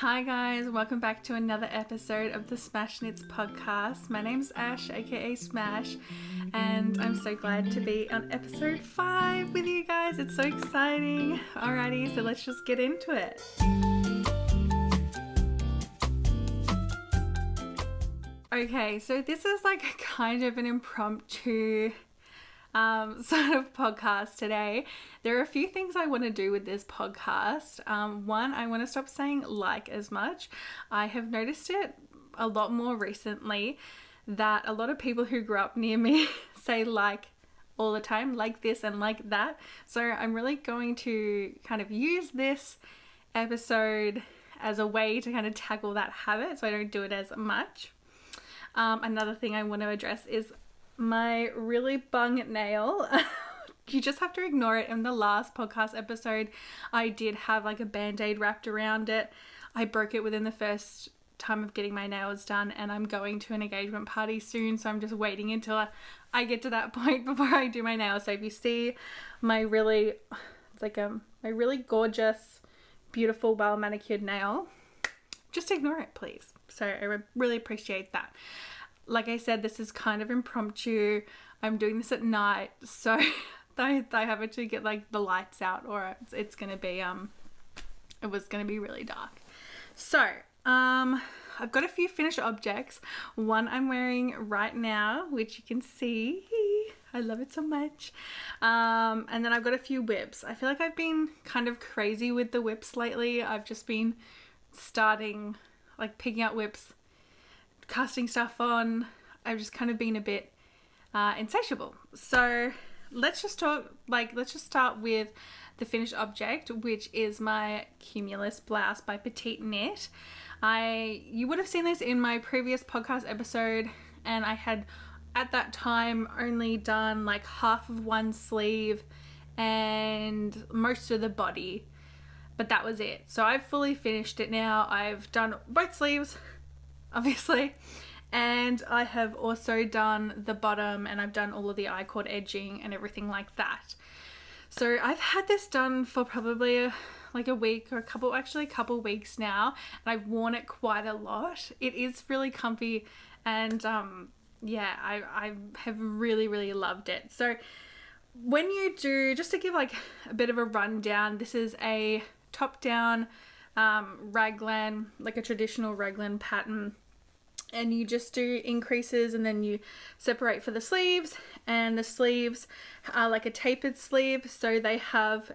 Hi guys, welcome back to another episode of the Smash Knits podcast. My name's Ash, aka Smash, and I'm so glad to be on episode 5 with you guys. It's so exciting. Alrighty, so let's just get into it. Okay, so this is like a kind of an impromptu sort of podcast today. There are a few things I want to do with this podcast. One, I want to stop saying like as much. I have noticed it a lot more recently that a lot of people who grew up near me say like all the time, like this and like that. So I'm really going to kind of use this episode as a way to kind of tackle that habit so I don't do it as much. Another thing I want to address is my really bung nail. You just have to ignore it. In the last podcast episode, I did have like a band-aid wrapped around it. I broke it within the first time of getting my nails done, and I'm going to an engagement party soon, so I'm just waiting until I get to that point before I do my nails. So if you see my really, it's like my really gorgeous, beautiful, well manicured nail, just ignore it, please. So I really appreciate that. Like I said, this is kind of impromptu. I'm doing this at night, so I have to get like the lights out, or it's gonna be it was gonna be really dark. So I've got a few finished objects. One I'm wearing right now, which you can see. I love it so much. And then I've got a few whips. I feel like I've been kind of crazy with the whips lately. I've just been starting like picking out whips, casting stuff on. I've just kind of been a bit insatiable. So let's just start with the finished object, which is my Cumulus Blouse by PetiteKnit. You would have seen this in my previous podcast episode, and I had at that time only done like half of one sleeve and most of the body, but that was it. So I've fully finished it now. I've done both sleeves, obviously, and I have also done the bottom, and I've done all of the I-cord edging and everything like that. So I've had this done for probably like a week or a couple weeks now, and I've worn it quite a lot. It is really comfy, and yeah, I have really loved it. So when you do, just to give like a bit of a rundown, this is a top down raglan, like a traditional raglan pattern, and you just do increases and then you separate for the sleeves, and the sleeves are like a tapered sleeve, so they have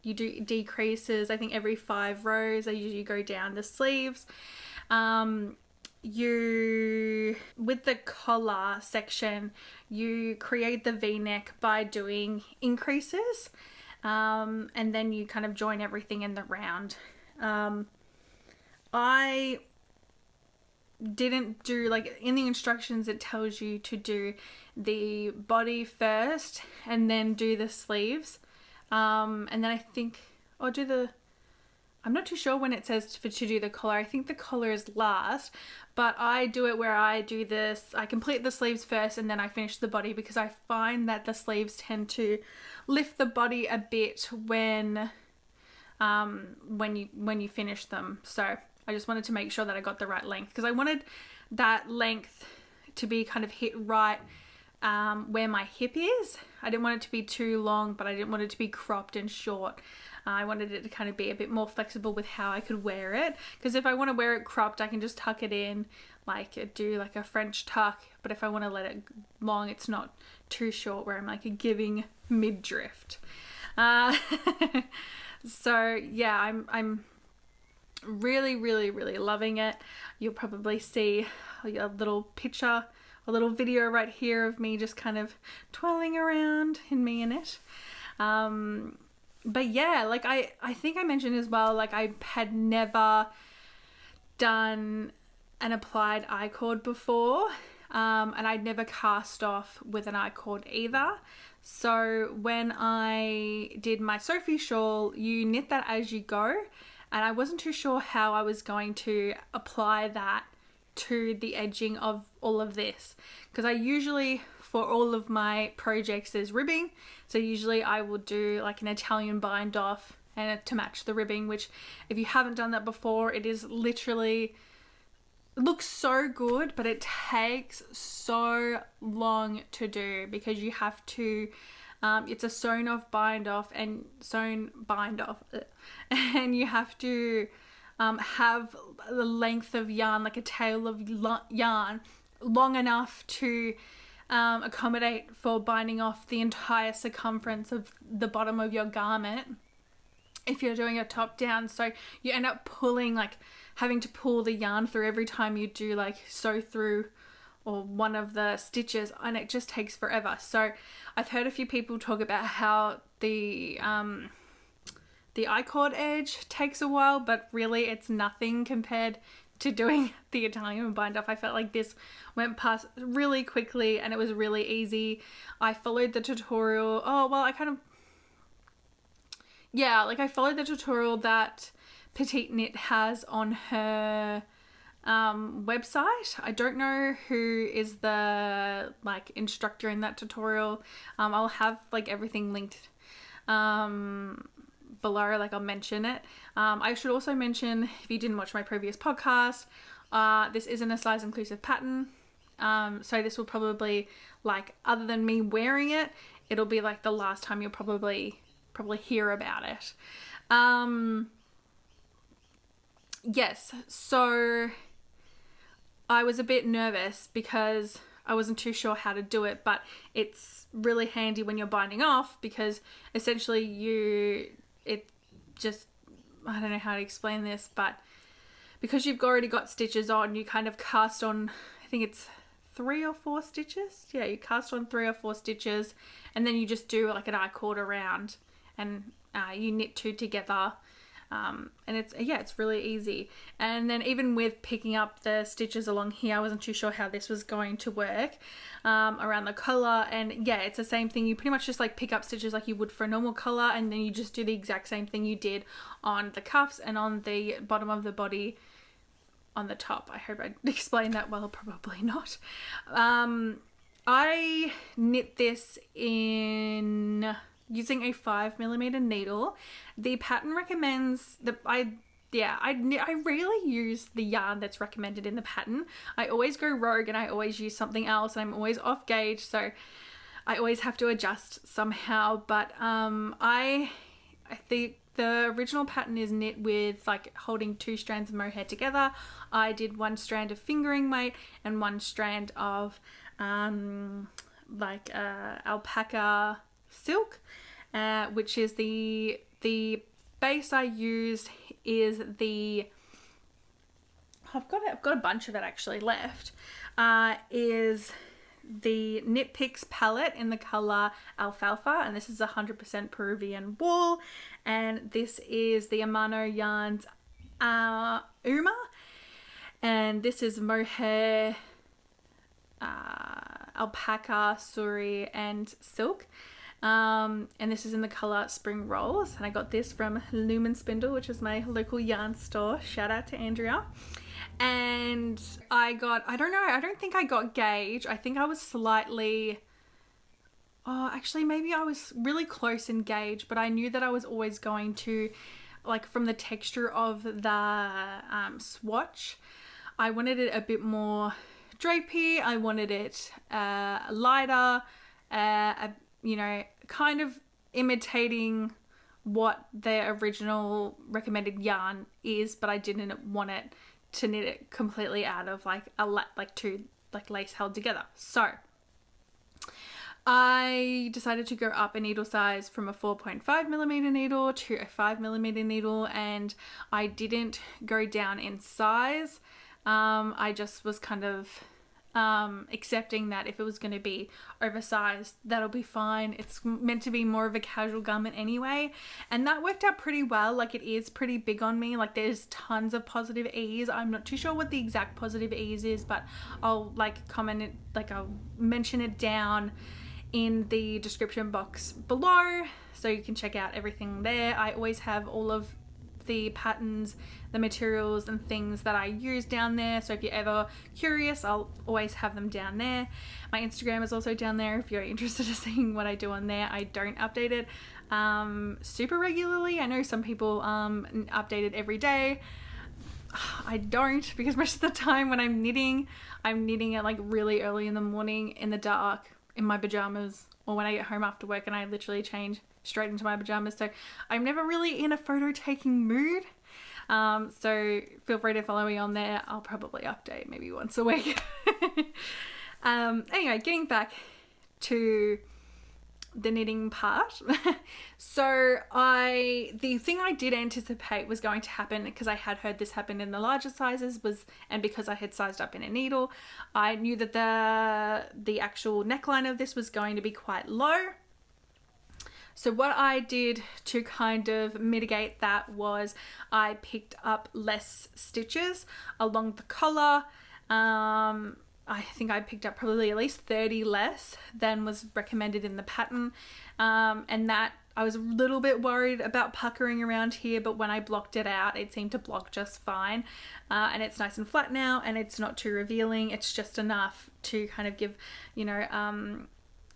you do decreases I think every 5 rows. I usually go down the sleeves. You, with the collar section, you create the V-neck by doing increases, and then you kind of join everything in the round. I didn't do, like in the instructions it tells you to do the body first and then do the sleeves, and then I think I'm not too sure when it says to do the collar. I think the collar is last, but I do it where I do this, I complete the sleeves first and then I finish the body, because I find that the sleeves tend to lift the body a bit when you finish them. So I just wanted to make sure that I got the right length, because I wanted that length to be kind of hit right where my hip is. I didn't want it to be too long, but I didn't want it to be cropped and short. I wanted it to kind of be a bit more flexible with how I could wear it, because if I want to wear it cropped, I can just tuck it in, like do like a French tuck, but if I want to let it long, it's not too short where I'm like a giving midriff. So yeah, I'm really loving it. You'll probably see a little picture, a little video right here of me just kind of twirling around in me in it. But yeah, like I think I mentioned as well, like I had never done an applied I-cord before, and I'd never cast off with an I-cord either. So when I did my Sophie shawl, you knit that as you go, and I wasn't too sure how I was going to apply that to the edging of all of this, because I usually, for all of my projects, there's ribbing, so usually I will do like an Italian bind off and to match the ribbing, which if you haven't done that before, it is literally, it looks so good, but it takes so long to do because you have to, it's a sewn bind off, and you have to have the length of yarn, like a tail of yarn, long enough to accommodate for binding off the entire circumference of the bottom of your garment if you're doing a top down. So you end up pulling, like having to pull the yarn through every time you do like sew through or one of the stitches, and it just takes forever. So I've heard a few people talk about how the I-cord edge takes a while, but really it's nothing compared to doing the Italian bind off. I felt like this went past really quickly and it was really easy. I followed the tutorial. I followed the tutorial that PetiteKnit has on her website. I don't know who is the like instructor in that tutorial. I'll have like everything linked below, like I'll mention it. I should also mention, if you didn't watch my previous podcast, this isn't a size inclusive pattern. So this will probably, like, other than me wearing it, it'll be like the last time you'll probably hear about it. Yes, so I was a bit nervous because I wasn't too sure how to do it, but it's really handy when you're binding off because essentially I don't know how to explain this, but because you've already got stitches on, you kind of cast on, I think it's 3 or 4 stitches. Yeah, you cast on 3 or 4 stitches and then you just do like an I-cord around and you knit 2 together. And it's really easy. And then even with picking up the stitches along here, I wasn't too sure how this was going to work around the collar. And yeah, it's the same thing. You pretty much just like pick up stitches like you would for a normal collar, and then you just do the exact same thing you did on the cuffs and on the bottom of the body on the top. I hope I explained that well, probably not. I knit this in using a 5mm needle. The pattern recommends that I rarely use the yarn that's recommended in the pattern. I always go rogue and I always use something else, and I'm always off gauge, so I always have to adjust somehow. But I think the original pattern is knit with like holding 2 strands of mohair together. I did 1 strand of fingering weight and 1 strand of alpaca silk, which is the base I used is I've got a bunch of it actually left, is the Knit Picks palette in the color Alfalfa, and this is 100% Peruvian wool, and this is the Amano yarns Uma, and this is mohair, alpaca, suri and silk. And this is in the color Spring Rolls, and I got this from Loom Spindle, which is my local yarn store. Shout out to Andrea. And I don't think I got gauge. I think I was maybe I was really close in gauge, but I knew that I was always going to, like, from the texture of the swatch, I wanted it a bit more drapey. I wanted it lighter, kind of imitating what the original recommended yarn is, but I didn't want it to knit it completely out of two lace held together. So I decided to go up a needle size from a 4.5mm needle to a 5mm needle, and I didn't go down in size. I just was kind of accepting that if it was going to be oversized, that'll be fine. It's meant to be more of a casual garment anyway, and that worked out pretty well. Like, it is pretty big on me. Like, there's tons of positive ease. I'm not too sure what the exact positive ease is, but I'll I'll mention it down in the description box below so you can check out everything there. I always have all of the patterns, the materials and things that I use down there, so if you're ever curious, I'll always have them down there. My Instagram is also down there if you're interested in seeing what I do on there. I don't update it super regularly. I know some people update it every day. I don't, because most of the time when I'm knitting it like really early in the morning in the dark in my pajamas, or when I get home after work and I literally change straight into my pajamas. So I'm never really in a photo taking mood. So feel free to follow me on there. I'll probably update maybe once a week. Anyway, getting back to the knitting part. So the thing I did anticipate was going to happen, because I had heard this happen in the larger sizes, and because I had sized up in a needle, I knew that the actual neckline of this was going to be quite low. So what I did to kind of mitigate that was I picked up less stitches along the collar. I think I picked up probably at least 30 less than was recommended in the pattern. And that I was a little bit worried about puckering around here, but when I blocked it out, it seemed to block just fine. And it's nice and flat now, and it's not too revealing. It's just enough to kind of give, you know,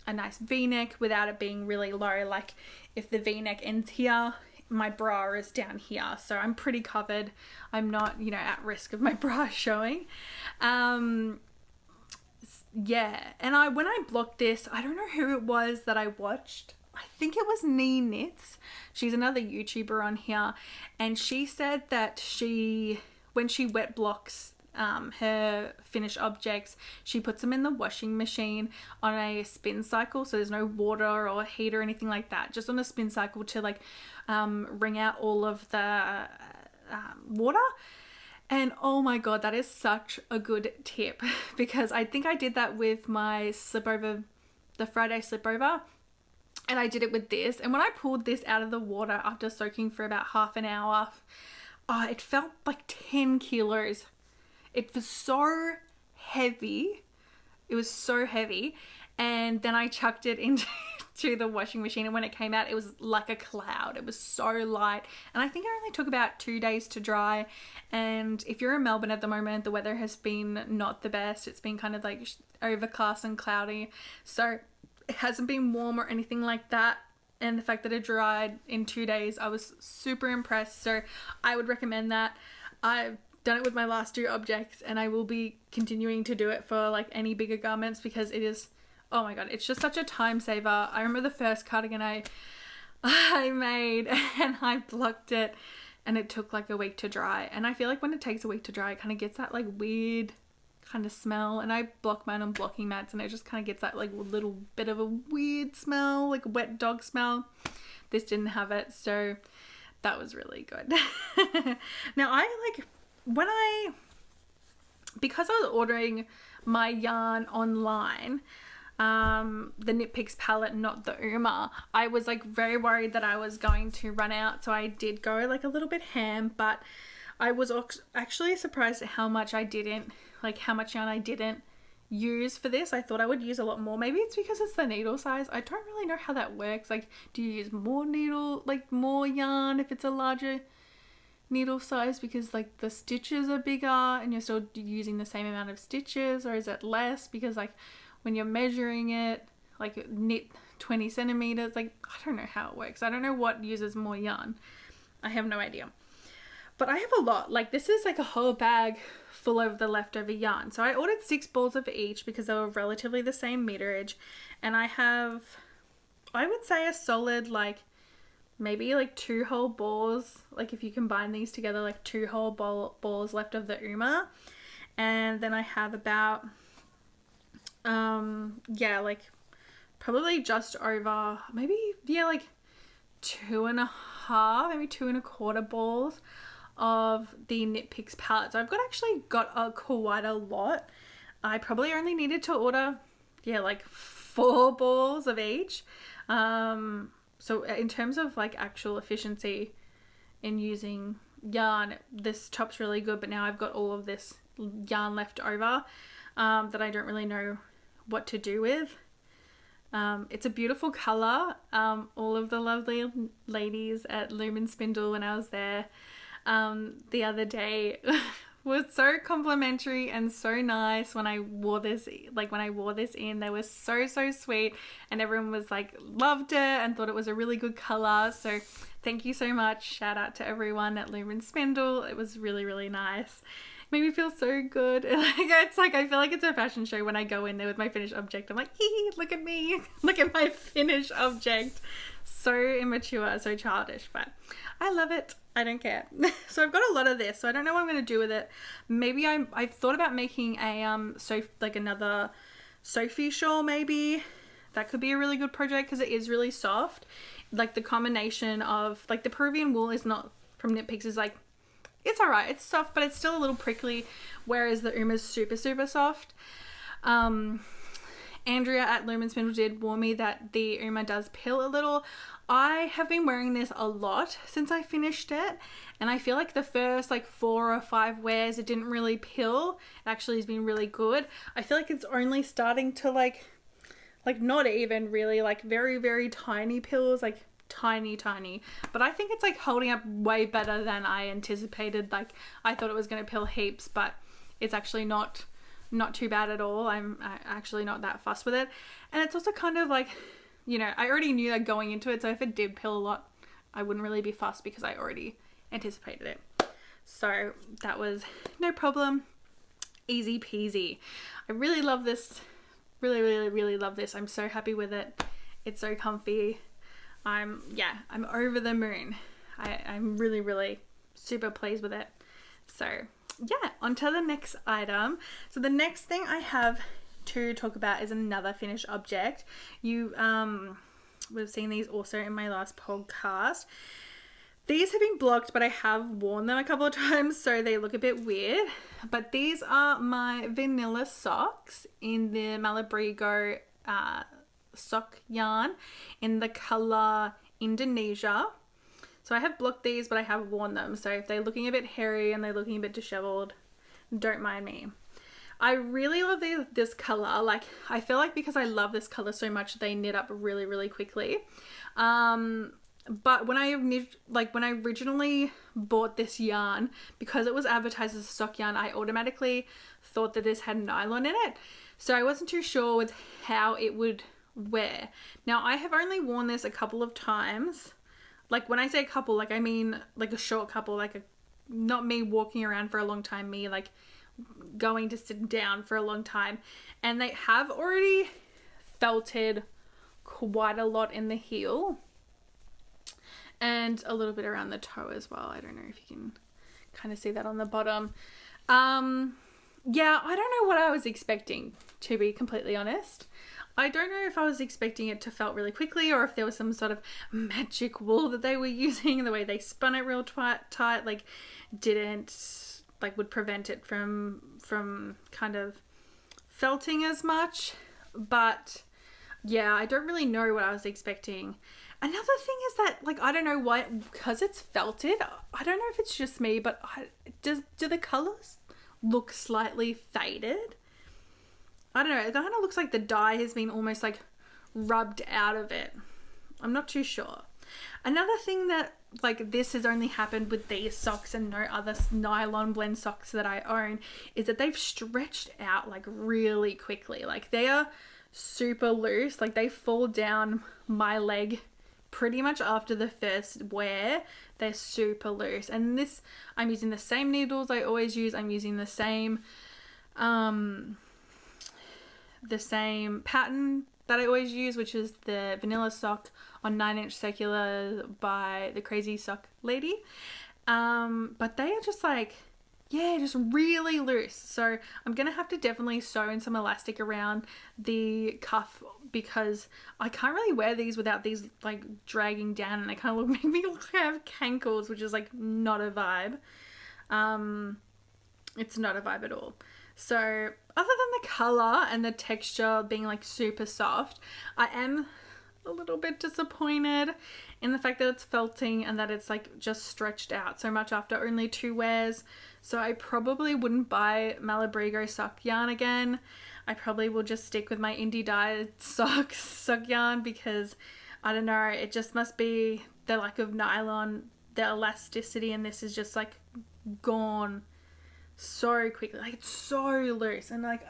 a nice v-neck without it being really low. Like if the v-neck ends here, my bra is down here, so I'm pretty covered. I'm not, you know, at risk of my bra showing. Yeah, and when I blocked this, I don't know who it was that I watched. I think it was KNITS. She's another YouTuber on here, and she said that when she wet blocks her finished objects, she puts them in the washing machine on a spin cycle, so there's no water or heat or anything like that, just on a spin cycle to like wring out all of the water. And oh my god, that is such a good tip, because I think I did that with my slipover, the Friday slipover, and I did it with this. And when I pulled this out of the water after soaking for about half an hour, it felt like 10 kilos. It was so heavy. It was so heavy. And then I chucked it into the washing machine, and when it came out, it was like a cloud. It was so light, and I think it only took about 2 days to dry. And if you're in Melbourne at the moment, the weather has been not the best. It's been kind of like overcast and cloudy, so it hasn't been warm or anything like that. And the fact that it dried in 2 days, I was super impressed. So I would recommend that. I've done it with my last 2 objects, and I will be continuing to do it for like any bigger garments, because it is, oh my god, it's just such a time saver. I remember the first cardigan I made, and I blocked it, and it took like a week to dry. And I feel like when it takes a week to dry, it kind of gets that like weird kind of smell. And I block mine on blocking mats, and it just kind of gets that like little bit of a weird smell, like a wet dog smell. This didn't have it, so that was really good. Now because I was ordering my yarn online, the Knit Picks palette, not the Uma, I was like very worried that I was going to run out, so I did go like a little bit ham. But I was actually surprised at how much yarn I didn't use for this. I thought I would use a lot more. Maybe it's because it's the needle size. I don't really know how that works. Like, do you use more more yarn if it's a larger needle size, because like the stitches are bigger and you're still using the same amount of stitches, or is it less because like when you're measuring it, like knit 20 centimeters, like I don't know how it works. I don't know what uses more yarn. I have no idea. But I have a lot. Like this is like a whole bag full of the leftover yarn. So I ordered 6 balls of each because they were relatively the same meterage, and I have, I would say, a solid like maybe like 2 whole balls, like if you combine these together, like 2 whole balls left of the Uma. And then I have about like probably just over like 2.5, maybe 2.25 balls of the Knit Picks palette. So I've got quite a lot. I probably only needed to order like 4 balls of each. So in terms of like actual efficiency in using yarn, this top's really good, but now I've got all of this yarn left over that I don't really know what to do with. It's a beautiful colour. All of the lovely ladies at Loom Spindle, when I was there the other day, was so complimentary and so nice when I wore this, in. They were so, so sweet, and everyone was like, loved it and thought it was a really good color. So thank you so much. Shout out to everyone at Loom Spindle. It was really, really nice. Made me feel so good. It's like I feel like it's a fashion show when I go in there with my finished object. I'm like, hee, look at me, look at my finished object. So immature, so childish, but I love it. I don't care. So I've got a lot of this, so I don't know what I'm going to do with it. Maybe I've thought about making a another Sophie shawl. Maybe that could be a really good project because it is really soft. Like the combination of like the Peruvian wool is not from Knit Picks is like, it's alright, it's soft, but it's still a little prickly, whereas the Uma's super, super soft. Andrea at Loom Spindle did warn me that the Uma does pill a little. I have been wearing this a lot since I finished it, and I feel like the first like 4 or 5 wears it didn't really pill. It actually has been really good. I feel like it's only starting to like not even really, like very, very tiny pills, like tiny, but I think it's like holding up way better than I anticipated. Like I thought it was going to pill heaps, but it's actually not too bad at all. I'm actually not that fussed with it, and it's also kind of like, you know, I already knew that going into it, so if it did pill a lot, I wouldn't really be fussed because I already anticipated it. So that was no problem. Easy peasy. I really love this. Really, really, really love this. I'm so happy with it. It's so comfy. I'm over the moon. I'm really, really super pleased with it. So yeah, on to the next item. So the next thing I have to talk about is another finished object. You would have seen these also in my last podcast. These have been blocked, but I have worn them a couple of times, so they look a bit weird. But these are my vanilla socks in the Malabrigo sock yarn in the color Indonesia. So I have blocked these, but I have worn them. So if they're looking a bit hairy and they're looking a bit disheveled, don't mind me. I really love this color. Like, I feel like because I love this color so much, they knit up really, really quickly. But when I originally bought this yarn, because it was advertised as a sock yarn, I automatically thought that this had nylon in it. So I wasn't too sure with how it would wear. Now, I have only worn this a couple of times. Like, when I say a couple, like I mean like a short couple, like not me walking around for a long time, me like going to sit down for a long time. And they have already felted quite a lot in the heel and a little bit around the toe as well. I don't know if you can kind of see that on the bottom. Yeah, I don't know what I was expecting, to be completely honest. I don't know if I was expecting it to felt really quickly, or if there was some sort of magic wool that they were using, the way they spun it real tight, like didn't, like would prevent it from kind of felting as much. But yeah, I don't really know what I was expecting. Another thing is that, like, I don't know why, because it's felted, I don't know if it's just me, but do the colours look slightly faded? I don't know, it kind of looks like the dye has been almost like rubbed out of it. I'm not too sure. Another thing that, like, this has only happened with these socks and no other nylon blend socks that I own, is that they've stretched out like really quickly. Like, they are super loose, like they fall down my leg pretty much after the first wear. They're super loose, and this, I'm using the same needles I always use. I'm using the same pattern that I always use, which is the vanilla sock on 9-inch circular by the Crazy Sock Lady. But they are just like, yeah, just really loose. So I'm going to have to definitely sew in some elastic around the cuff, because I can't really wear these without these like dragging down, and they kind of make me look like I have cankles, which is like not a vibe. It's not a vibe at all. So other than the color and the texture being like super soft, I am a little bit disappointed in the fact that it's felting and that it's like just stretched out so much after only 2 wears. So I probably wouldn't buy Malabrigo sock yarn again. I probably will just stick with my indie dyed sock yarn, because I don't know, it just must be the lack of nylon, the elasticity, and this is just like gone so quickly. Like, it's so loose, and like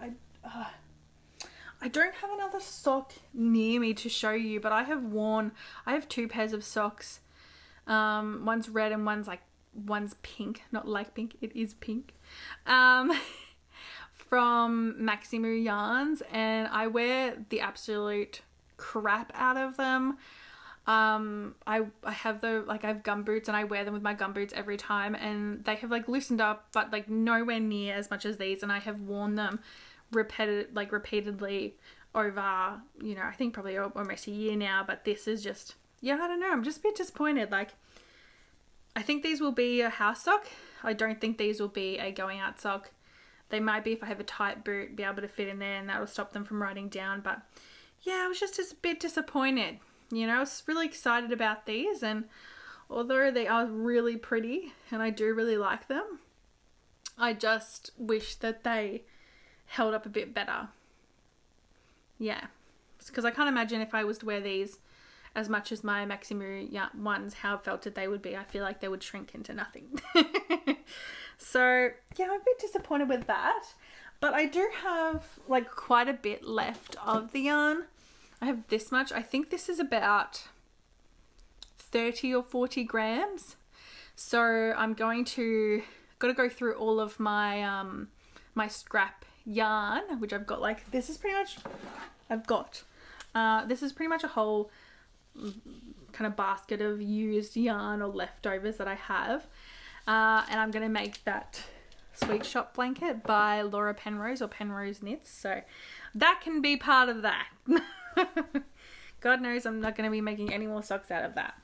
I don't have another sock near me to show you, but I have 2 pairs of socks. One's red and one's pink, not like pink, it is pink. From Maximu yarns, and I wear the absolute crap out of them. I have I have gum boots, and I wear them with my gum boots every time, and they have like loosened up, but like nowhere near as much as these, and I have worn them repeatedly over, you know, I think probably almost a year now, but this is just, yeah, I don't know, I'm just a bit disappointed. Like, I think these will be a house sock. I don't think these will be a going out sock. They might be if I have a tight boot, be able to fit in there, and that will stop them from riding down. But yeah, I was just a bit disappointed. You know, I was really excited about these, and although they are really pretty and I do really like them, I just wish that they held up a bit better. Yeah, because I can't imagine if I was to wear these as much as my Maximu ones, how felted they would be. I feel like they would shrink into nothing. So yeah, I'm a bit disappointed with that, but I do have like quite a bit left of the yarn. I have this much. I think this is about 30 or 40 grams. So I'm got to go through all of my my scrap yarn, which I've got, like, this is pretty much a whole kind of basket of used yarn or leftovers that I have. And I'm going to make that Sweet Shop blanket by Laura Penrose, or Penrose Knits. So that can be part of that. God knows I'm not going to be making any more socks out of that.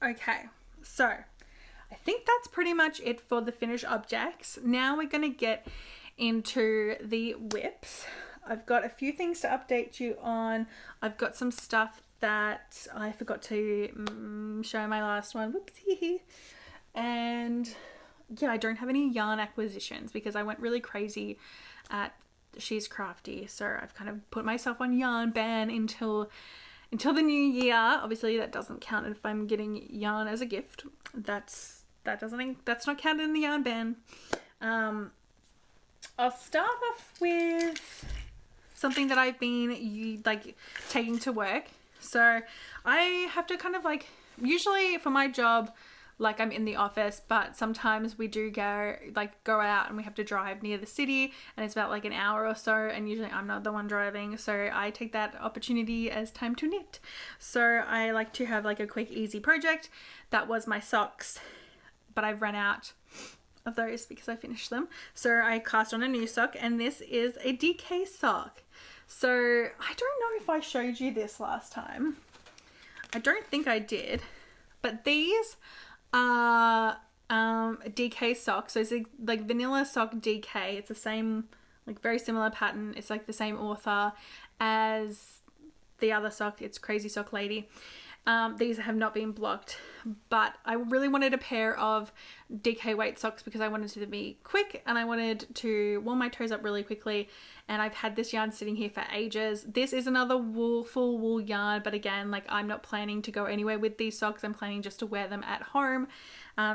Okay, so I think that's pretty much it for the finished objects. Now we're going to get into the whips. I've got a few things to update you on. I've got some stuff that I forgot to show in my last one. Whoopsie. And yeah, I don't have any yarn acquisitions because I went really crazy at She's Crafty. So I've kind of put myself on yarn ban until the new year. Obviously that doesn't count if I'm getting yarn as a gift. That's not counted in the yarn ban. I'll start off with something that I've been taking to work. So I have to kind of usually for my job, I'm in the office, but sometimes we do go out and we have to drive near the city, and it's about an hour or so, and usually I'm not the one driving, so I take that opportunity as time to knit. So I like to have a quick easy project. That was my socks, but I've run out of those because I finished them. So I cast on a new sock, and this is a DK sock. So I don't know if I showed you this last time. I don't think I did, but these DK sock. So it's vanilla sock DK. It's the same, very similar pattern. It's the same author as the other sock. It's Crazy Sock Lady. These have not been blocked, but I really wanted a pair of DK weight socks because I wanted to be quick and I wanted to warm my toes up really quickly. And I've had this yarn sitting here for ages. This is another full wool yarn, but again, I'm not planning to go anywhere with these socks. I'm planning just to wear them at home,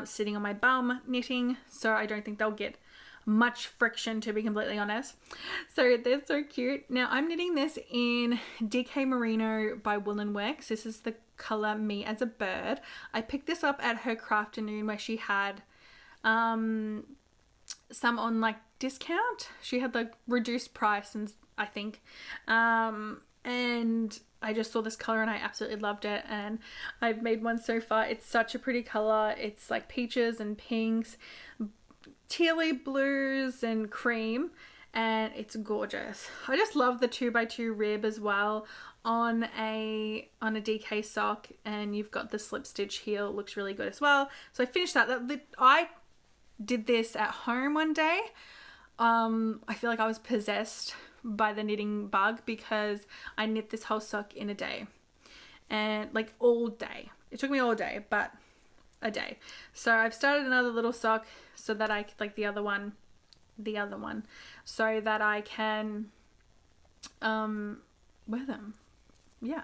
sitting on my bum knitting. So I don't think they'll get much friction, to be completely honest. So they're so cute. Now I'm knitting this in DK Merino by Woolen Works. This is the color Me as a Bird. I picked this up at her Crafternoon where she had some on discount. She had reduced price, and I think and I just saw this color and I absolutely loved it, and I've made one so far. It's such a pretty color. It's peaches and pinks, tealy blues and cream, and it's gorgeous. I just love the 2x2 rib as well on a DK sock, and you've got the slip stitch heel. Looks really good as well. So I finished that. I did this at home one day. I feel like I was possessed by the knitting bug because I knit this whole sock in a day, and all day. It took me all day, but a day. So I've started another little sock so that I the other one so that I can wear them. Yeah,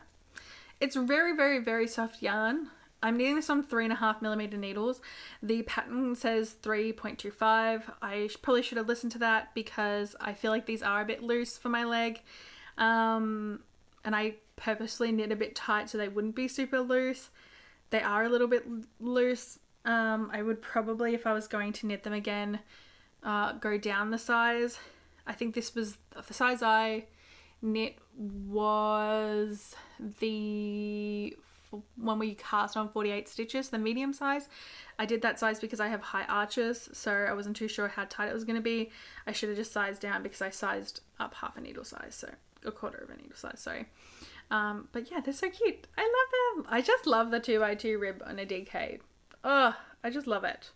it's very, very, very soft yarn. I'm knitting this on 3.5mm needles. The pattern says 3.25. I probably should have listened to that because I feel like these are a bit loose for my leg. And I purposely knit a bit tight so they wouldn't be super loose. They are a little bit loose. I would probably, if I was going to knit them again, go down the size. I think this was the size I knit was the when we cast on 48 stitches, the medium size. I did that size because I have high arches, so I wasn't too sure how tight it was going to be. I should have just sized down because I sized up half a needle size, so a quarter of a needle size, sorry. But yeah, they're so cute. I love them. I just love the 2x2 rib on a DK. Oh, I just love it.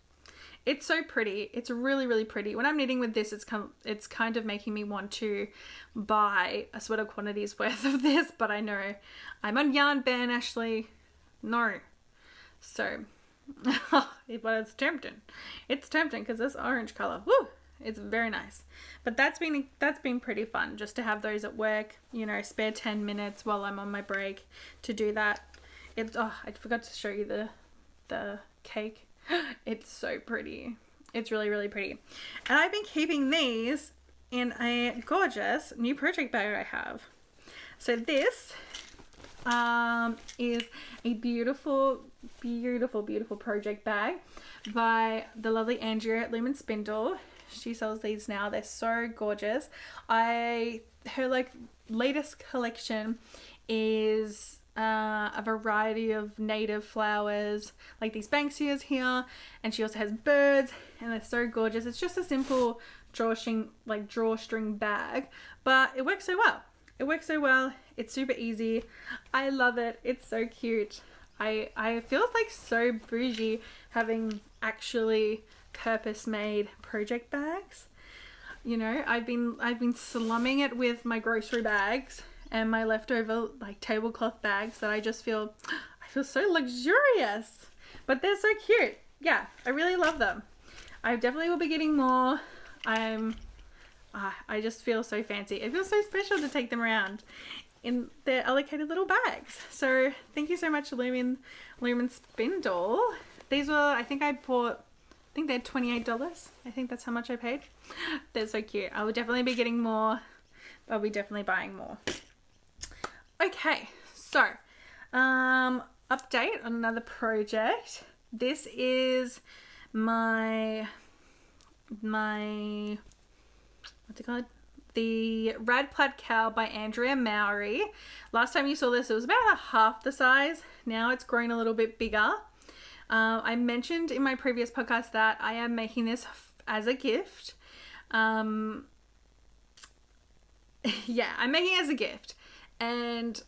It's so pretty. It's really, really pretty. When I'm knitting with this, it's kind of making me want to buy a sweater quantity's worth of this, but I know I'm on yarn ban, Ashley. No. So, but it's tempting. It's tempting because this orange color, woo, it's very nice. But that's been pretty fun just to have those at work, you know, spare 10 minutes while I'm on my break to do that. I forgot to show you the cake. It's so pretty. It's really, really pretty. And I've been keeping these in a gorgeous new project bag I have. So this is a beautiful, beautiful, beautiful project bag by the lovely Andrea at Loom Spindle. She sells these now. They're so gorgeous. Her like latest collection is a variety of native flowers, like these Banksias here, and she also has birds, and they're so gorgeous. It's just a simple drawstring bag, but it works so well. It works so well. It's super easy. I love it. It's so cute. I feel like so bougie having actually purpose-made project bags. You know, I've been slumming it with my grocery bags and my leftover like tablecloth bags that I feel so luxurious, but they're so cute. Yeah, I really love them. I definitely will be getting more. I just feel so fancy. It feels so special to take them around in their allocated little bags. So thank you so much to Loom Spindle. These were, I think they're $28. I think that's how much I paid. They're so cute. I will definitely be getting more. I'll be definitely buying more. Okay, so update on another project. This is my what's it called? The Rad Plaid Cowl by Andrea Mowry. Last time you saw this, it was about half the size. Now it's grown a little bit bigger. I mentioned in my previous podcast that I am making this as a gift. Yeah, I'm making it as a gift. And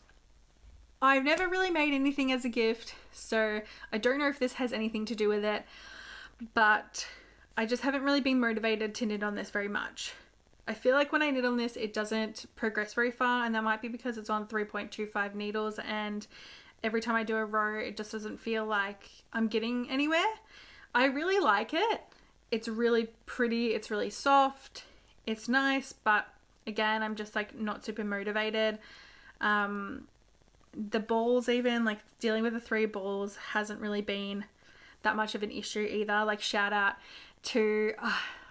I've never really made anything as a gift, so I don't know if this has anything to do with it, but I just haven't really been motivated to knit on this very much. I feel like when I knit on this, it doesn't progress very far, and that might be because it's on 3.25 needles, and every time I do a row, it just doesn't feel like I'm getting anywhere. I really like it. It's really pretty. It's really soft. It's nice, but again, I'm just like not super motivated. The balls, even like dealing with the 3 balls hasn't really been that much of an issue either. Like shout out to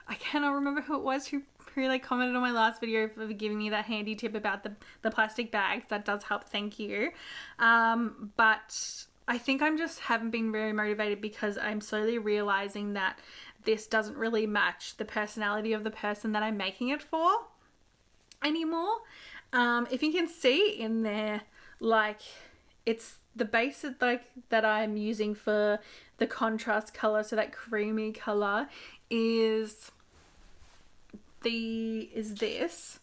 I cannot remember who it was who like commented on my last video for giving me that handy tip about the plastic bags. That does help, thank you. But I think I'm just haven't been very motivated because I'm slowly realizing that this doesn't really match the personality of the person that I'm making it for anymore. If you can see in there, like it's the base that I'm using for the contrast color, so that creamy color is this,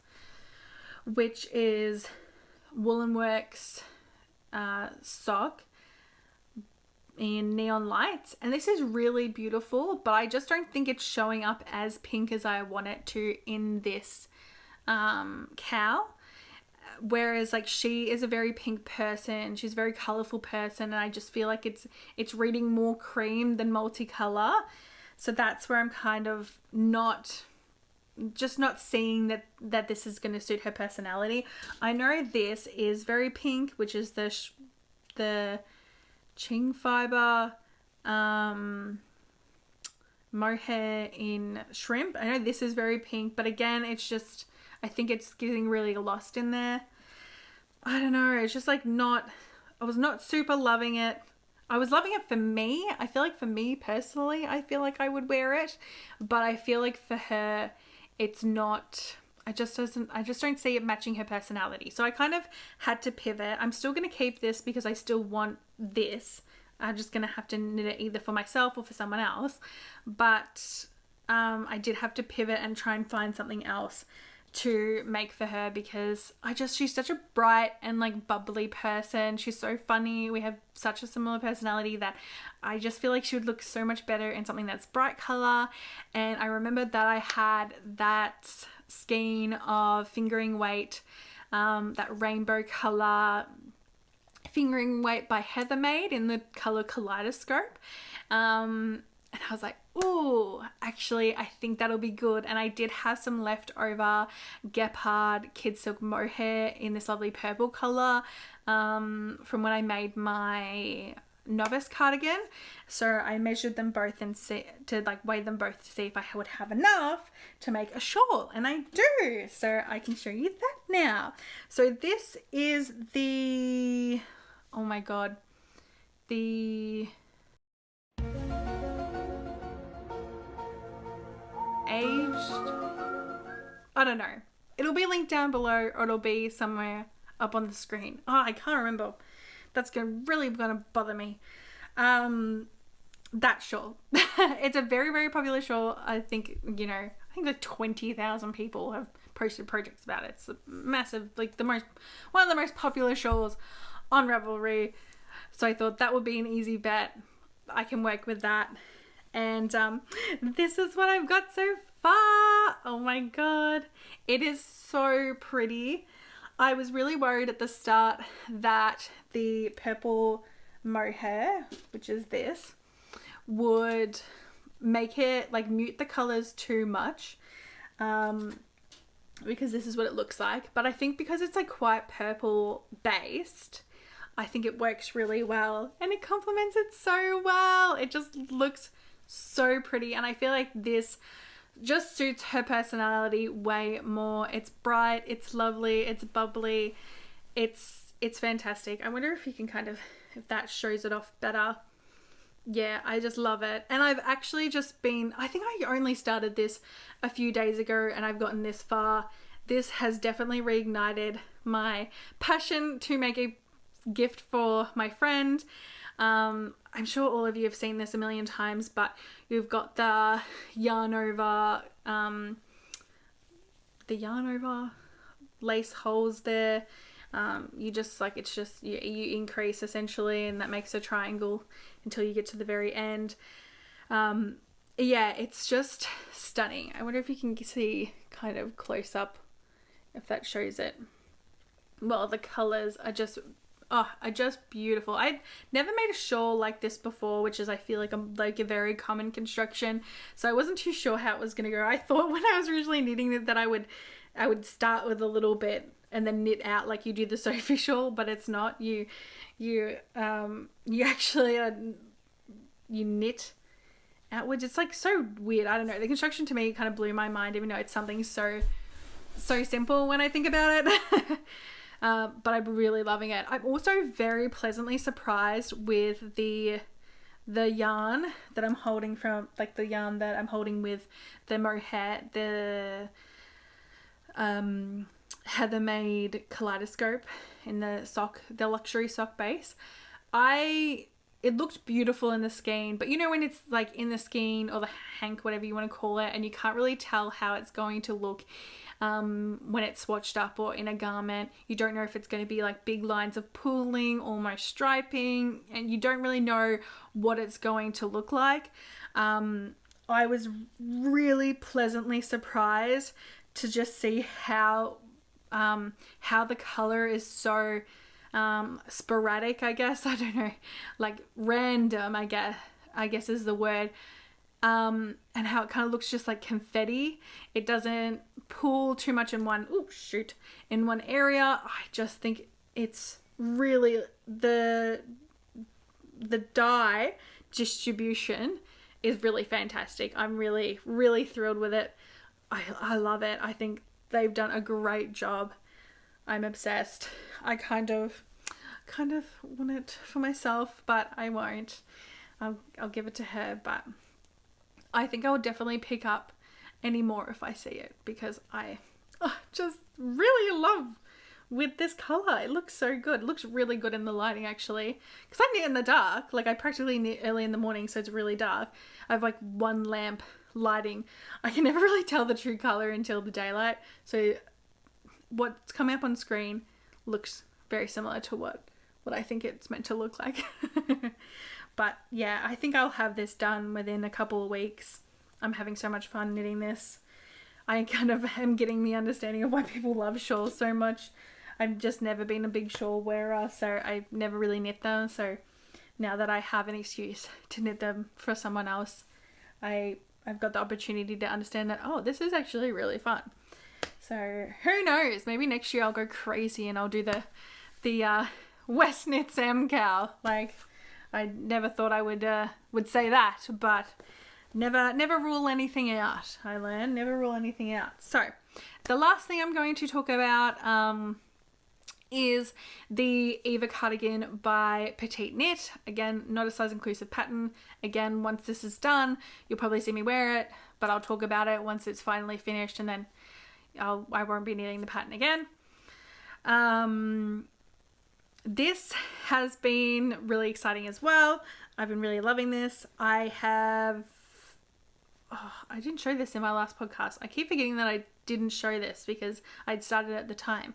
which is Woolen Works sock in neon lights, and this is really beautiful, but I just don't think it's showing up as pink as I want it to in this cowl. Whereas like she is a very pink person, she's a very colorful person, and I just feel like it's reading more cream than multicolor. So that's where I'm kind of not seeing that this is going to suit her personality. I know this is very pink, which is the Qing Fibre, Mohair in shrimp. I know this is very pink, but again, it's just, I think it's getting really lost in there. I don't know, it's just like not, I was not super loving it. I was loving it for me. I feel like for me personally, I feel like I would wear it, but I feel like for her, it's not, I just don't see it matching her personality. So I kind of had to pivot. I'm still going to keep this because I still want this. I'm just going to have to knit it either for myself or for someone else. But I did have to pivot and try and find something else to make for her because she's such a bright and like bubbly person. She's so funny. We have such a similar personality that I just feel like she would look so much better in something that's bright color. And I remembered that I had that skein of fingering weight, that rainbow color fingering weight by Heathermaid in the color Kaleidoscope. And I was like, ooh, actually, I think that'll be good. And I did have some leftover Gepard Kid Silk Mohair in this lovely purple color from when I made my novice cardigan. So I measured them both and weigh them both to see if I would have enough to make a shawl, and I do. So I can show you that now. So this is the, oh my god, the aged, I don't know, it'll be linked down below or it'll be somewhere up on the screen. Oh, I can't remember. That's really gonna bother me. That shawl. It's a very, very popular shawl. I think like 20,000 people have posted projects about it. It's a massive, like one of the most popular shawls on Ravelry. So I thought that would be an easy bet. I can work with that. And this is what I've got so far. Oh my god. It is so pretty. I was really worried at the start that the purple mohair, which is this, would make it like mute the colors too much, because this is what it looks like. But I think because it's like quite purple based, I think it works really well and it complements it so well. It just looks so pretty, and I feel like this just suits her personality way more. It's bright, it's lovely, it's bubbly, it's fantastic. I wonder if you can if that shows it off better. Yeah, I just love it. And I've actually I think I only started this a few days ago and I've gotten this far. This has definitely reignited my passion to make a gift for my friend. I'm sure all of you have seen this a million times, but you've got the yarn over lace holes there. You just you increase essentially, and that makes a triangle until you get to the very end. Yeah, it's just stunning. I wonder if you can see kind of close up if that shows it. Well, the colors are just beautiful. I'd never made a shawl like this before, which is, I feel like, a very common construction. So I wasn't too sure how it was going to go. I thought when I was originally knitting it that I would start with a little bit and then knit out like you do the Sophie shawl, but it's not. You actually you knit outwards. It's like so weird. I don't know. The construction to me kind of blew my mind, even though it's something so simple when I think about it. But I'm really loving it. I'm also very pleasantly surprised with the yarn that I'm holding from, like the yarn that I'm holding with the mohair, the Heathermaid Kaleidoscope in the luxury sock base. It looked beautiful in the skein, but when it's like in the skein or the hank, whatever you want to call it, and you can't really tell how it's going to look when it's swatched up or in a garment. You don't know if it's going to be like big lines of pooling, almost striping, and you don't really know what it's going to look like. I was really pleasantly surprised to just see how the color is so sporadic, I guess. I don't know, like random, I guess is the word. And how it kind of looks just like confetti. It doesn't pool too much in one area. I just think it's really, the the dye distribution is really fantastic. I'm really, really thrilled with it. I love it. I think they've done a great job. I'm obsessed. I kind of want it for myself, but I won't. I'll give it to her, but I think I will definitely pick up any more if I see it, because I just really love with this color. It looks so good. It looks really good in the lighting, actually, because I knit in the dark. Like, I practically knit early in the morning, so it's really dark. I have like one lamp lighting. I can never really tell the true color until the daylight, so what's coming up on screen looks very similar to what I think it's meant to look like. But yeah, I think I'll have this done within a couple of weeks. I'm having so much fun knitting this. I kind of am getting the understanding of why people love shawls so much. I've just never been a big shawl wearer, so I've never really knit them. So now that I have an excuse to knit them for someone else, I've got the opportunity to understand that, oh, this is actually really fun. So who knows? Maybe next year I'll go crazy and I'll do the West Knits M cowl. Like, I never thought I would say that, but never rule anything out. I learned never rule anything out. So the last thing I'm going to talk about is the Eva Cardigan by PetiteKnit. Again, not a size inclusive pattern. Again, once this is done, you'll probably see me wear it, but I'll talk about it once it's finally finished, and then I won't be knitting the pattern again. This has been really exciting as well. I've been really loving this. I didn't show this in my last podcast. I keep forgetting that I didn't show this because I'd started at the time.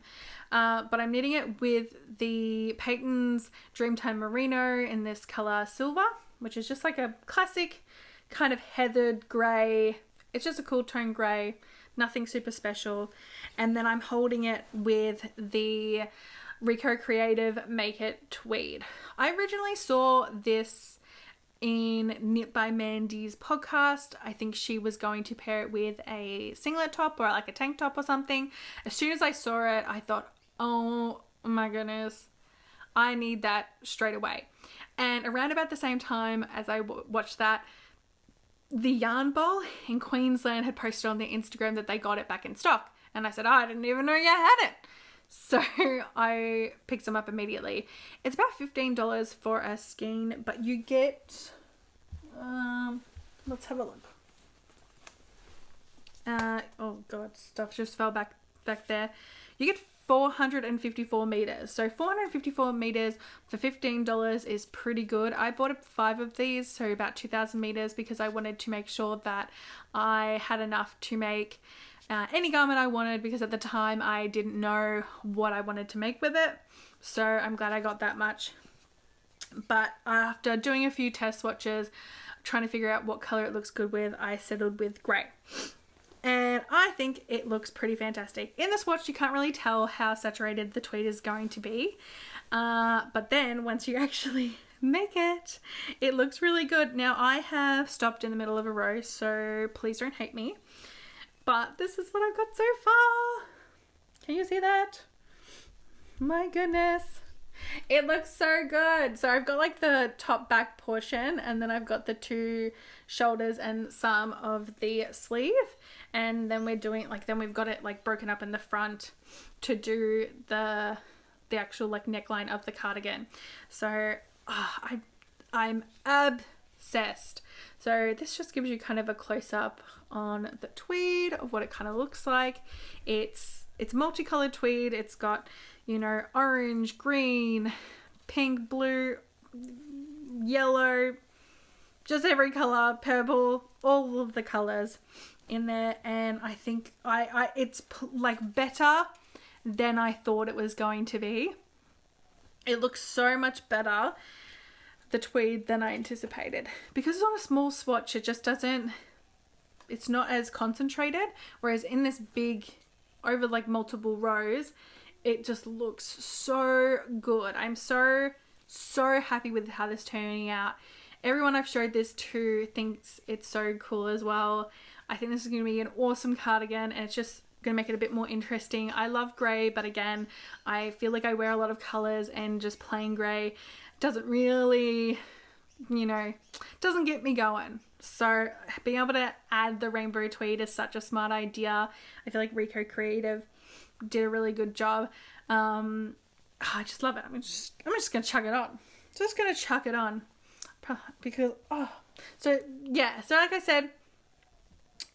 But I'm knitting it with the Peyton's Dreamtime Merino in this color silver, which is just like a classic kind of heathered grey. It's just a cool tone grey, nothing super special. And then I'm holding it with the Rico Creative Make It Tweed. I originally saw this in Knit by Mandy's podcast. I think she was going to pair it with a singlet top or like a tank top or something. As soon as I saw it, I thought, oh my goodness, I need that straight away. And around about the same time as I watched that, the Yarn Bowl in Queensland had posted on their Instagram that they got it back in stock. And I said, oh, I didn't even know you had it. So I picked them up immediately. It's about $15 for a skein, but you get, let's have a look. Oh God, stuff just fell back there. You get 454 meters. So 454 meters for $15 is pretty good. I bought 5 of these, so about 2,000 meters, because I wanted to make sure that I had enough to make any garment I wanted, because at the time I didn't know what I wanted to make with it. So I'm glad I got that much. But after doing a few test swatches, trying to figure out what color it looks good with, I settled with grey. And I think it looks pretty fantastic. In the swatch, you can't really tell how saturated the tweed is going to be. But then once you actually make it, it looks really good. Now, I have stopped in the middle of a row, so please don't hate me. But this is what I've got so far. Can you see that? My goodness. It looks so good. So I've got like the top back portion, and then I've got the 2 shoulders and some of the sleeve. And then we're doing like, then we've got it like broken up in the front to do the actual like neckline of the cardigan. So I'm obsessed. So this just gives you kind of a close-up on the tweed of what it kind of looks like. It's multicolored tweed. It's got, you know, orange, green, pink, blue, yellow, just every color, purple, all of the colors in there. And I think it's like better than I thought it was going to be. It looks so much better, the tweed, than I anticipated, because it's on a small swatch. It just doesn't, it's not as concentrated, whereas in this big, over like multiple rows, it just looks so good. I'm so happy with how this is turning out. Everyone I've showed this to thinks it's so cool as well. I think this is going to be an awesome cardigan, and it's just going to make it a bit more interesting. I love grey, but again, I feel like I wear a lot of colors, and just plain grey doesn't really you know, doesn't get me going. So being able to add the rainbow tweed is such a smart idea. I feel like Rico Creative did a really good job. I just love it. I'm just gonna chuck it on. Just gonna chuck it on because so yeah. So like I said,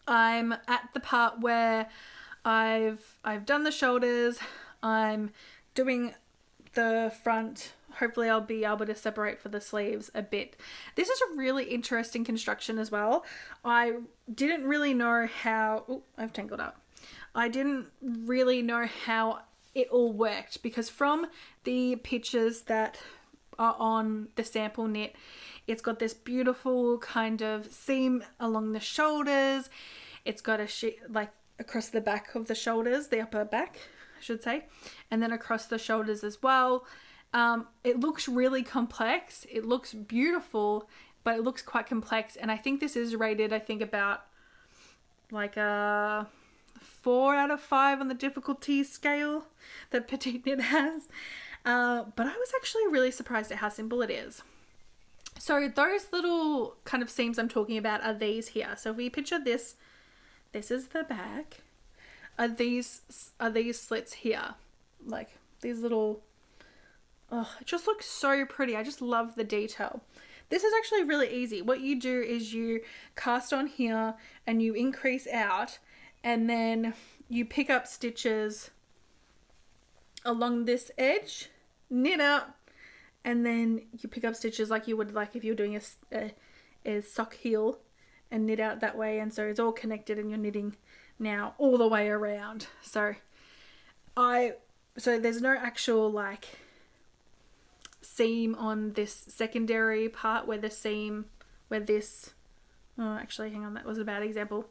I'm at the part where I've done the shoulders. I'm doing the front. Hopefully I'll be able to separate for the sleeves a bit. This is a really interesting construction as well. I didn't really know how... I've tangled up. I didn't really know how it all worked because from the pictures that are on the sample knit, it's got this beautiful kind of seam along the shoulders. It's got a like across the back of the shoulders, the upper back, I should say, and then across the shoulders as well. It looks really complex. It looks beautiful, but it looks quite complex. And I think this is rated, I think about like a 4 out of 5 on the difficulty scale that PetiteKnit has. But I was actually really surprised at how simple it is. So those little kind of seams I'm talking about are these here. So if we picture this, this is the back. Are these slits here? Like these little... Oh, it just looks so pretty. I just love the detail. This is actually really easy. What you do is you cast on here and you increase out, and then you pick up stitches along this edge, knit up, and then you pick up stitches like you would like if you're doing a sock heel, and knit out that way. And so it's all connected and you're knitting now all the way around. So there's no actual like seam on this secondary part where this, oh actually hang on, that was a bad example.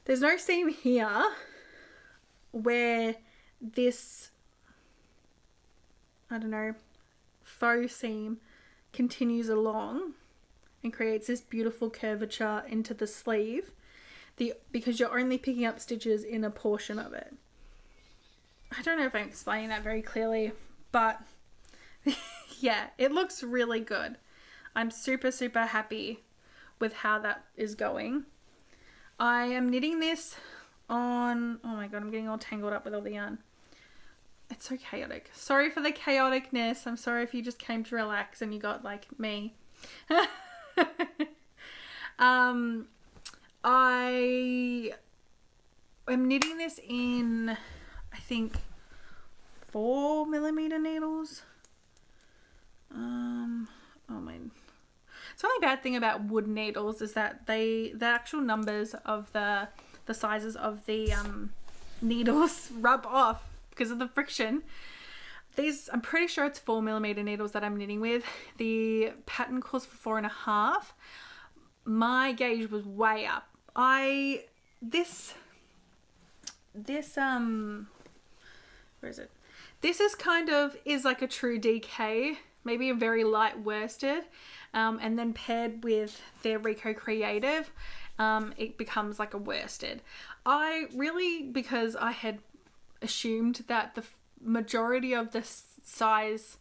There's no seam here where this, I don't know, faux seam continues along and creates this beautiful curvature into the sleeve, because you're only picking up stitches in a portion of it. I don't know if I'm explaining that very clearly, but yeah, it looks really good. I'm super, super happy with how that is going. I am knitting this on... Oh my god, I'm getting all tangled up with all the yarn. It's so chaotic. Sorry for the chaoticness. I'm sorry if you just came to relax and you got like me. I am knitting this in, I think, 4mm needles. Oh man. So the only bad thing about wood needles is that the actual numbers of the sizes of the needles rub off because of the friction. These, I'm pretty sure it's 4mm needles that I'm knitting with. The pattern calls for 4.5. My gauge was way up. This where is it? This is like a true DK, maybe a very light worsted, and then paired with their Rico Creative, it becomes like a worsted. Because I had assumed that the majority of the size,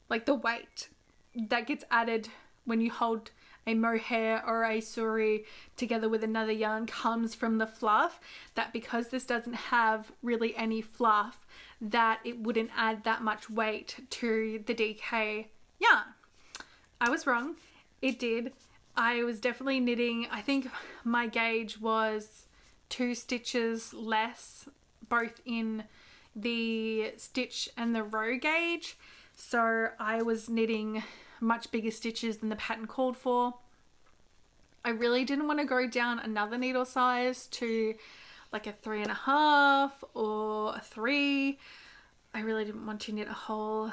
like the weight that gets added when you hold a mohair or a suri together with another yarn comes from the fluff, that because this doesn't have really any fluff, that it wouldn't add that much weight to the DK yarn. I was wrong. It did. I was definitely knitting, I think my gauge was 2 stitches less, both in the stitch and the row gauge. So I was knitting much bigger stitches than the pattern called for. I really didn't want to go down another needle size to like a 3.5 or a 3. I really didn't want to knit a whole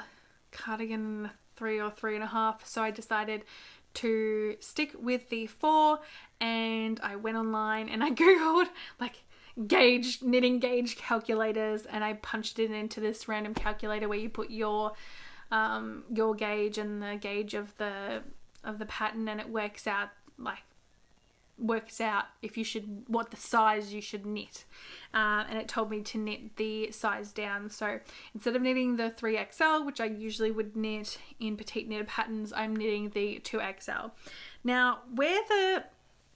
cardigan 3 or 3.5, so I decided to stick with the 4, and I went online and I googled like knitting gauge calculators, and I punched it into this random calculator where you put your gauge and the gauge of the pattern, and it works out like works out if you should, what the size you should knit. And it told me to knit the size down. So instead of knitting the 3XL, which I usually would knit in petite knitted patterns, I'm knitting the 2XL. Now, where the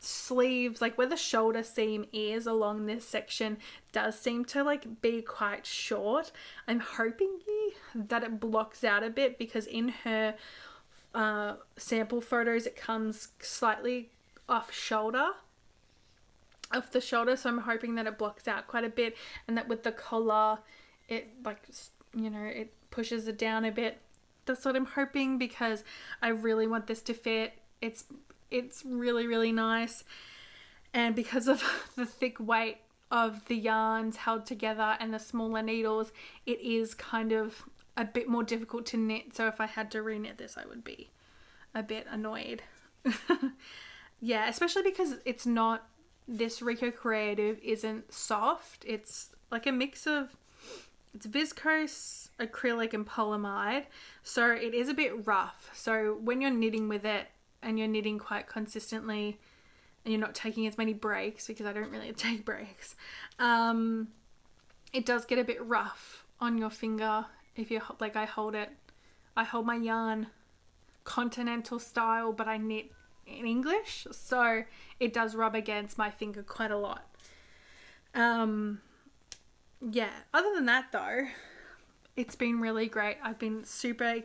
sleeves, like where the shoulder seam is along this section, does seem to like be quite short. I'm hoping that it blocks out a bit, because in her sample photos it comes slightly off the shoulder, so I'm hoping that it blocks out quite a bit, and that with the collar it, like, you know, it pushes it down a bit. That's what I'm hoping, because I really want this to fit. It's really, really nice, and because of the thick weight of the yarns held together and the smaller needles, it is kind of a bit more difficult to knit. So if I had to reknit this, I would be a bit annoyed. Yeah, especially because it's not, this Rico Creative isn't soft. It's like a mix of, it's viscose, acrylic and polyamide, so it is a bit rough. So when you're knitting with it, and you're knitting quite consistently, and you're not taking as many breaks, because I don't really take breaks, it does get a bit rough on your finger if you, like, I hold my yarn continental style, but I knit in English, so it does rub against my finger quite a lot. Yeah, other than that though, it's been really great. I've been super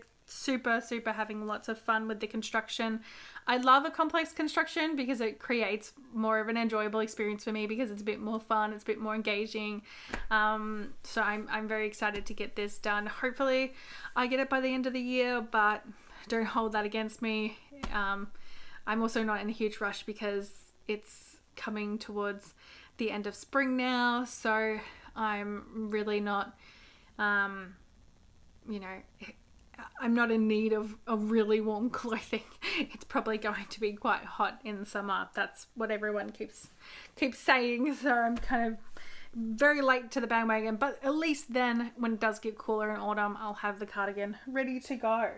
having lots of fun with the construction. I love a complex construction because it creates more of an enjoyable experience for me, because it's a bit more fun, it's a bit more engaging. So I'm very excited to get this done. Hopefully I get it by the end of the year, but don't hold that against me. I'm also not in a huge rush because it's coming towards the end of spring now, so I'm really not, you know, I'm not in need of really warm clothing. It's probably going to be quite hot in the summer. That's what everyone keeps saying. So I'm kind of very late to the bandwagon, but at least then when it does get cooler in autumn, I'll have the cardigan ready to go.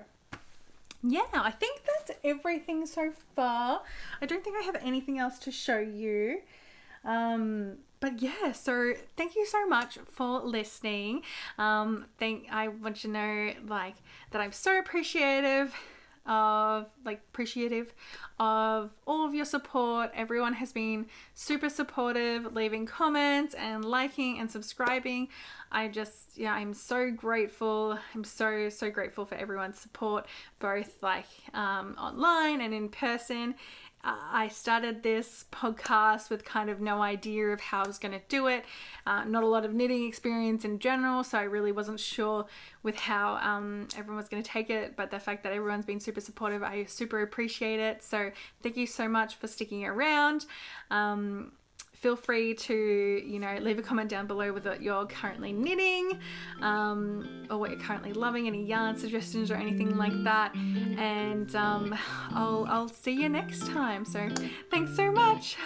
Yeah, I think that's everything so far. I don't think I have anything else to show you. But yeah, so thank you so much for listening. I want you to know, like, that I'm so appreciative of all of your support. Everyone has been super supportive, leaving comments and liking and subscribing. I'm so grateful. I'm so grateful for everyone's support, both like online and in person. I started this podcast with kind of no idea of how I was going to do it. Not a lot of knitting experience in general, so I really wasn't sure with how everyone was going to take it. But the fact that everyone's been super supportive, I super appreciate it. So thank you so much for sticking around. Feel free to, you know, leave a comment down below with what you're currently knitting, or what you're currently loving, any yarn suggestions or anything like that. And I'll see you next time. So thanks so much.